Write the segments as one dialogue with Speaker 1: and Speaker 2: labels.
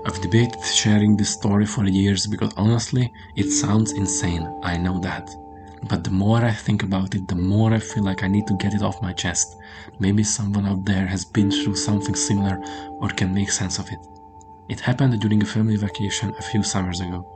Speaker 1: I've debated sharing this story for years because honestly, it sounds insane, I know that. But the more I think about it, the more I feel like I need to get it off my chest. Maybe someone out there has been through something similar or can make sense of it. It happened during a family vacation a few summers ago.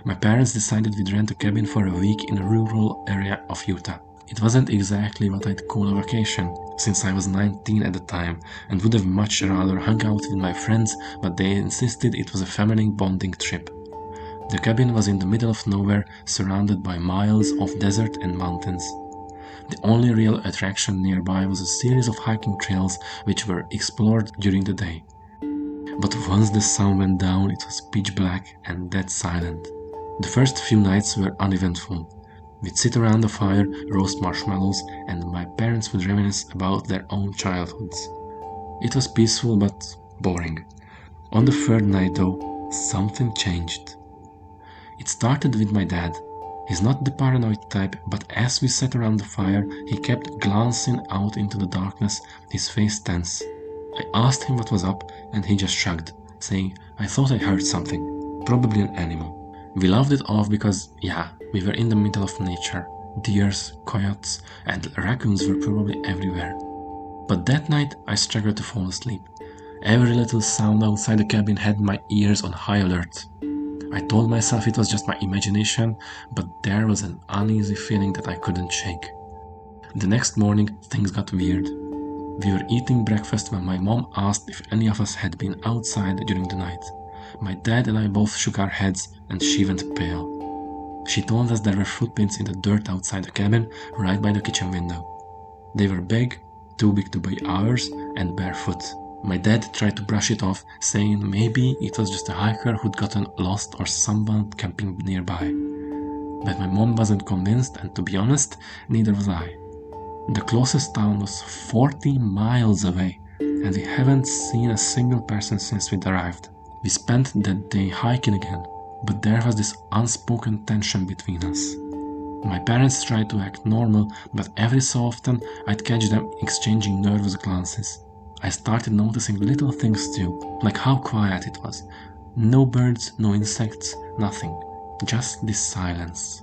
Speaker 1: My parents decided we'd rent a cabin for a week in a rural area of Utah. It wasn't exactly what I'd call a vacation, since I was 19 at the time and would have much rather hung out with my friends, but they insisted it was a family bonding trip. The cabin was in the middle of nowhere, surrounded by miles of desert and mountains. The only real attraction nearby was a series of hiking trails which were explored during the day. But once the sun went down, it was pitch black and dead silent. The first few nights were uneventful. We'd sit around the fire, roast marshmallows, and my parents would reminisce about their own childhoods. It was peaceful but boring. On the third night though, something changed. It started with my dad. He's not the paranoid type, but as we sat around the fire, he kept glancing out into the darkness, his face tense. I asked him what was up, and he just shrugged, saying, "I thought I heard something, probably an animal." We laughed it off because, yeah, we were in the middle of nature. Deers, coyotes, and raccoons were probably everywhere. But that night, I struggled to fall asleep. Every little sound outside the cabin had my ears on high alert. I told myself it was just my imagination, but there was an uneasy feeling that I couldn't shake. The next morning, things got weird. We were eating breakfast when my mom asked if any of us had been outside during the night. My dad and I both shook our heads, and she went pale. She told us there were footprints in the dirt outside the cabin, right by the kitchen window. They were big, too big to be ours, and barefoot. My dad tried to brush it off, saying maybe it was just a hiker who'd gotten lost or someone camping nearby. But my mom wasn't convinced, and to be honest, neither was I. The closest town was 40 miles away, and we haven't seen a single person since we'd arrived. We spent that day hiking again, but there was this unspoken tension between us. My parents tried to act normal, but every so often I'd catch them exchanging nervous glances. I started noticing little things too, like how quiet it was. No birds, no insects, nothing. Just this silence.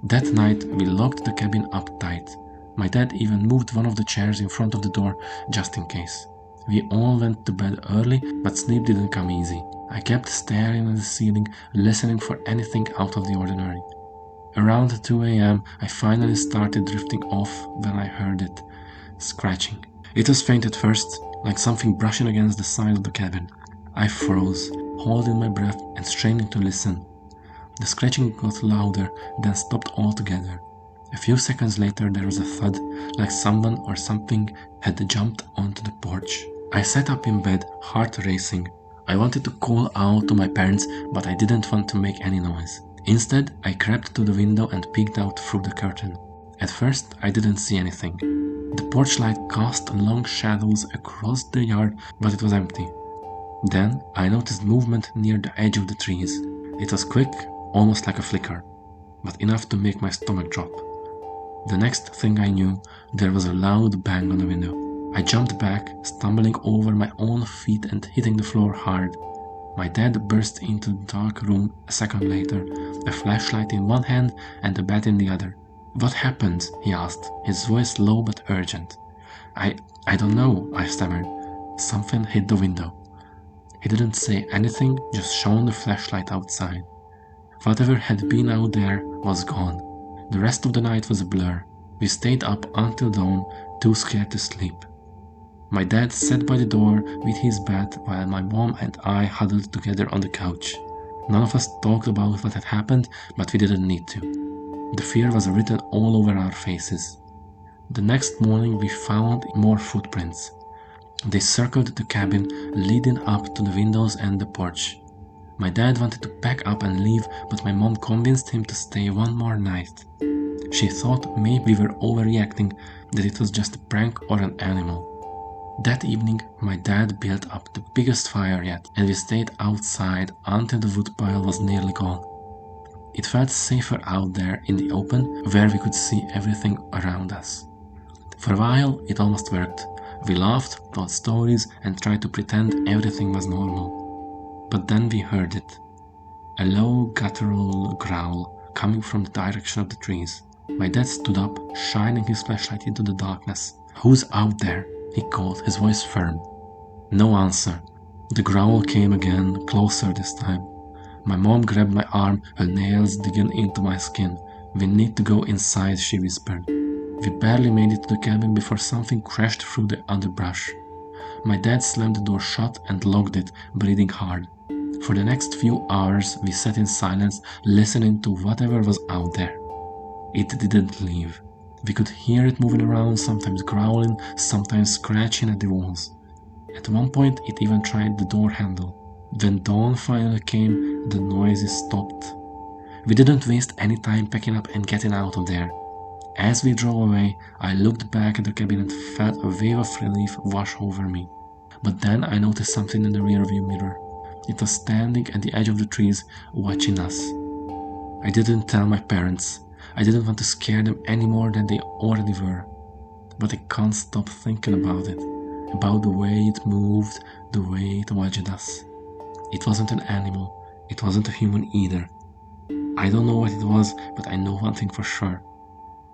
Speaker 1: That night we locked the cabin up tight. My dad even moved one of the chairs in front of the door, just in case. We all went to bed early, but sleep didn't come easy. I kept staring at the ceiling, listening for anything out of the ordinary. Around 2 a.m., I finally started drifting off when I heard it, scratching. It was faint at first, like something brushing against the side of the cabin. I froze, holding my breath and straining to listen. The scratching got louder, then stopped altogether. A few seconds later there was a thud, like someone or something had jumped onto the porch. I sat up in bed, heart racing. I wanted to call out to my parents, but I didn't want to make any noise. Instead, I crept to the window and peeked out through the curtain. At first, I didn't see anything. The porch light cast long shadows across the yard, but it was empty. Then, I noticed movement near the edge of the trees. It was quick, almost like a flicker, but enough to make my stomach drop. The next thing I knew, there was a loud bang on the window. I jumped back, stumbling over my own feet and hitting the floor hard. My dad burst into the dark room a second later, a flashlight in one hand and a bat in the other. "What happened?" he asked, his voice low but urgent. I don't know," I stammered. "Something hit the window." He didn't say anything, just shone the flashlight outside. Whatever had been out there was gone. The rest of the night was a blur. We stayed up until dawn, too scared to sleep. My dad sat by the door with his bat while my mom and I huddled together on the couch. None of us talked about what had happened, but we didn't need to. The fear was written all over our faces. The next morning we found more footprints. They circled the cabin, leading up to the windows and the porch. My dad wanted to pack up and leave, but my mom convinced him to stay one more night. She thought maybe we were overreacting, that it was just a prank or an animal. That evening, my dad built up the biggest fire yet, and we stayed outside until the woodpile was nearly gone. It felt safer out there in the open, where we could see everything around us. For a while, it almost worked. We laughed, told stories, and tried to pretend everything was normal. But then we heard it. A low, guttural growl coming from the direction of the trees. My dad stood up, shining his flashlight into the darkness. "Who's out there?" he called, his voice firm. No answer. The growl came again, closer this time. My mom grabbed my arm, her nails digging into my skin. "We need to go inside," she whispered. We barely made it to the cabin before something crashed through the underbrush. My dad slammed the door shut and locked it, breathing hard. For the next few hours, we sat in silence, listening to whatever was out there. It didn't leave. We could hear it moving around, sometimes growling, sometimes scratching at the walls. At one point, it even tried the door handle. When dawn finally came, the noises stopped. We didn't waste any time packing up and getting out of there. As we drove away, I looked back at the cabin and felt a wave of relief wash over me. But then I noticed something in the rearview mirror. It was standing at the edge of the trees, watching us. I didn't tell my parents. I didn't want to scare them any more than they already were. But I can't stop thinking about it. About the way it moved, the way it watched us. It wasn't an animal. It wasn't a human either. I don't know what it was, but I know one thing for sure.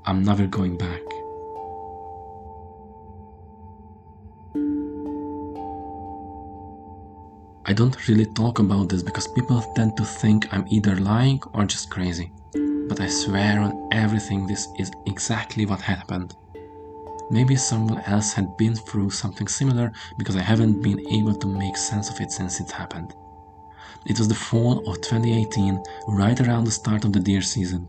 Speaker 1: I'm never going back. I don't really talk about this because people tend to think I'm either lying or just crazy. But I swear on everything this is exactly what happened. Maybe someone else had been through something similar because I haven't been able to make sense of it since it happened. It was the fall of 2018, right around the start of the deer season.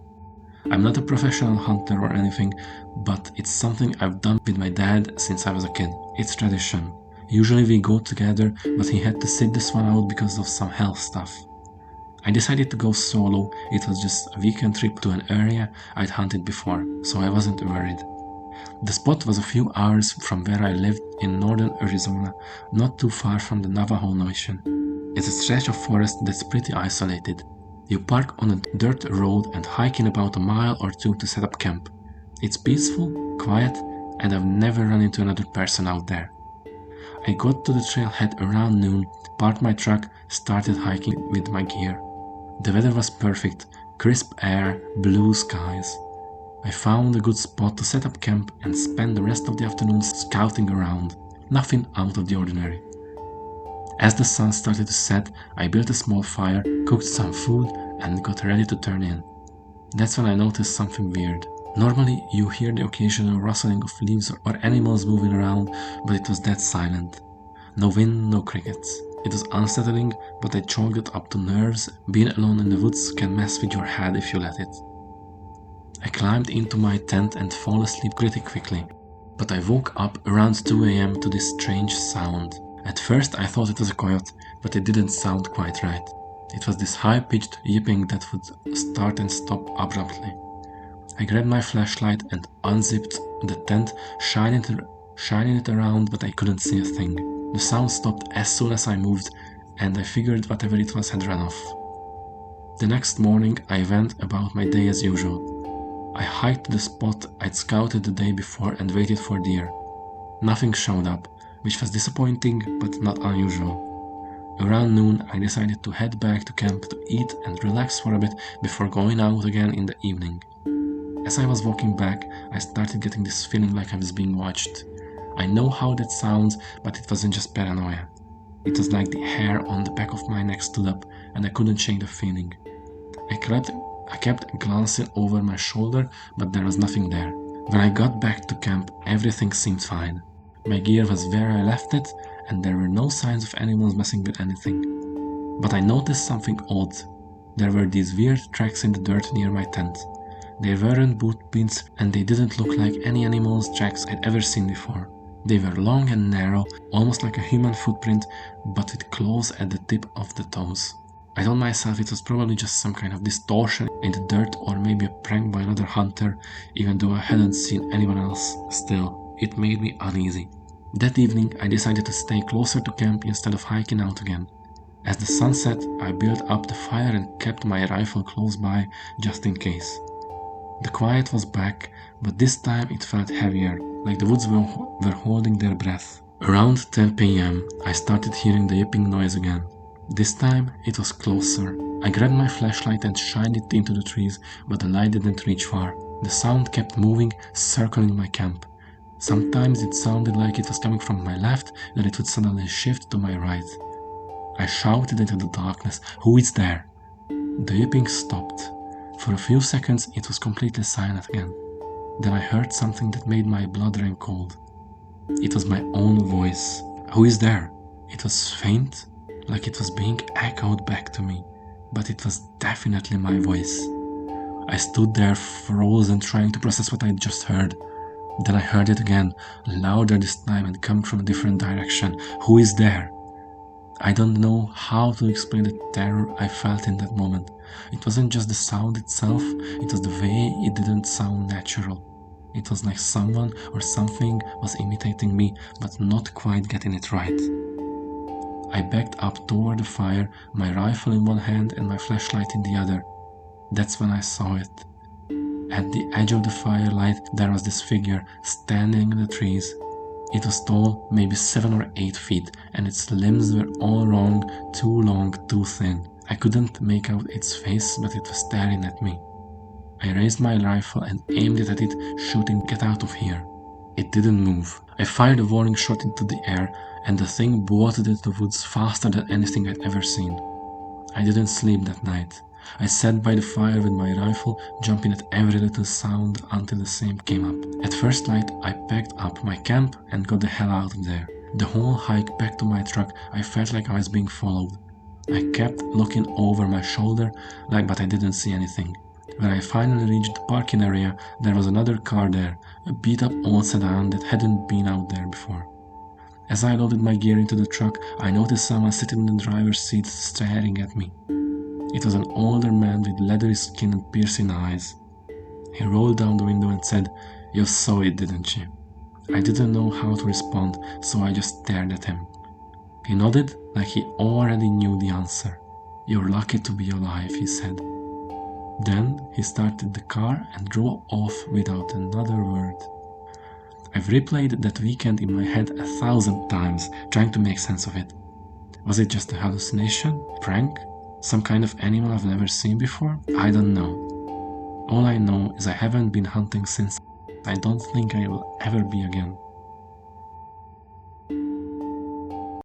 Speaker 1: I'm not a professional hunter or anything, but it's something I've done with my dad since I was a kid. It's tradition. Usually we go together, but he had to sit this one out because of some health stuff. I decided to go solo. It was just a weekend trip to an area I'd hunted before, so I wasn't worried. The spot was a few hours from where I lived in northern Arizona, not too far from the Navajo Nation. It's a stretch of forest that's pretty isolated. You park on a dirt road and hike in about a mile or two to set up camp. It's peaceful, quiet, and I've never run into another person out there. I got to the trailhead around noon, parked my truck, started hiking with my gear. The weather was perfect, crisp air, blue skies. I found a good spot to set up camp and spend the rest of the afternoon scouting around. Nothing out of the ordinary. As the sun started to set, I built a small fire, cooked some food, and got ready to turn in. That's when I noticed something weird. Normally, you hear the occasional rustling of leaves or animals moving around, but it was dead silent. No wind, no crickets. It was unsettling, but I chalked it up to nerves. Being alone in the woods can mess with your head if you let it. I climbed into my tent and fell asleep pretty quickly, but I woke up around 2 a.m. to this strange sound. At first I thought it was a coyote, but it didn't sound quite right. It was this high-pitched yipping that would start and stop abruptly. I grabbed my flashlight and unzipped the tent, shining it around, but I couldn't see a thing. The sound stopped as soon as I moved, and I figured whatever it was had run off. The next morning I went about my day as usual. I hiked to the spot I'd scouted the day before and waited for deer. Nothing showed up, which was disappointing but not unusual. Around noon, I decided to head back to camp to eat and relax for a bit before going out again in the evening. As I was walking back, I started getting this feeling like I was being watched. I know how that sounds, but it wasn't just paranoia. It was like the hair on the back of my neck stood up, and I couldn't shake the feeling. I kept glancing over my shoulder, but there was nothing there. When I got back to camp, everything seemed fine. My gear was where I left it, and there were no signs of animals messing with anything. But I noticed something odd. There were these weird tracks in the dirt near my tent. They weren't boot prints, and they didn't look like any animal's tracks I'd ever seen before. They were long and narrow, almost like a human footprint, but with claws at the tip of the toes. I told myself it was probably just some kind of distortion in the dirt or maybe a prank by another hunter, even though I hadn't seen anyone else. Still, it made me uneasy. That evening, I decided to stay closer to camp instead of hiking out again. As the sun set, I built up the fire and kept my rifle close by just in case. The quiet was back, but this time it felt heavier, like the woods were holding their breath. Around 10 p.m., I started hearing the yipping noise again. This time it was closer. I grabbed my flashlight and shined it into the trees, but the light didn't reach far. The sound kept moving, circling my camp. Sometimes it sounded like it was coming from my left, then it would suddenly shift to my right. I shouted into the darkness, "Who is there?" The yipping stopped. For a few seconds it was completely silent again. Then I heard something that made my blood run cold. It was my own voice. "Who is there?" It was faint, like it was being echoed back to me, but it was definitely my voice. I stood there frozen, trying to process what I had just heard. Then I heard it again, louder this time and coming from a different direction. "Who is there?" I don't know how to explain the terror I felt in that moment. It wasn't just the sound itself, it was the way it didn't sound natural. It was like someone or something was imitating me, but not quite getting it right. I backed up toward the fire, my rifle in one hand and my flashlight in the other. That's when I saw it. At the edge of the firelight, there was this figure standing in the trees. It was tall, maybe 7 or 8 feet, and its limbs were all long, too thin. I couldn't make out its face, but it was staring at me. I raised my rifle and aimed it at it, shooting, "Get out of here." It didn't move. I fired a warning shot into the air, and the thing bolted into the woods faster than anything I'd ever seen. I didn't sleep that night. I sat by the fire with my rifle, jumping at every little sound until the same came up. At first light, I packed up my camp and got the hell out of there. The whole hike back to my truck, I felt like I was being followed. I kept looking over my shoulder, but I didn't see anything. When I finally reached the parking area, there was another car there, a beat-up old sedan that hadn't been out there before. As I loaded my gear into the truck, I noticed someone sitting in the driver's seat staring at me. It was an older man with leathery skin and piercing eyes. He rolled down the window and said, "You saw it, didn't you?" I didn't know how to respond, so I just stared at him. He nodded like he already knew the answer. "You're lucky to be alive," he said. Then he started the car and drove off without another word. I've replayed that weekend in my head 1,000 times, trying to make sense of it. Was it just a hallucination? Prank? Some kind of animal I've never seen before? I don't know. All I know is I haven't been hunting since. I don't think I will ever be again.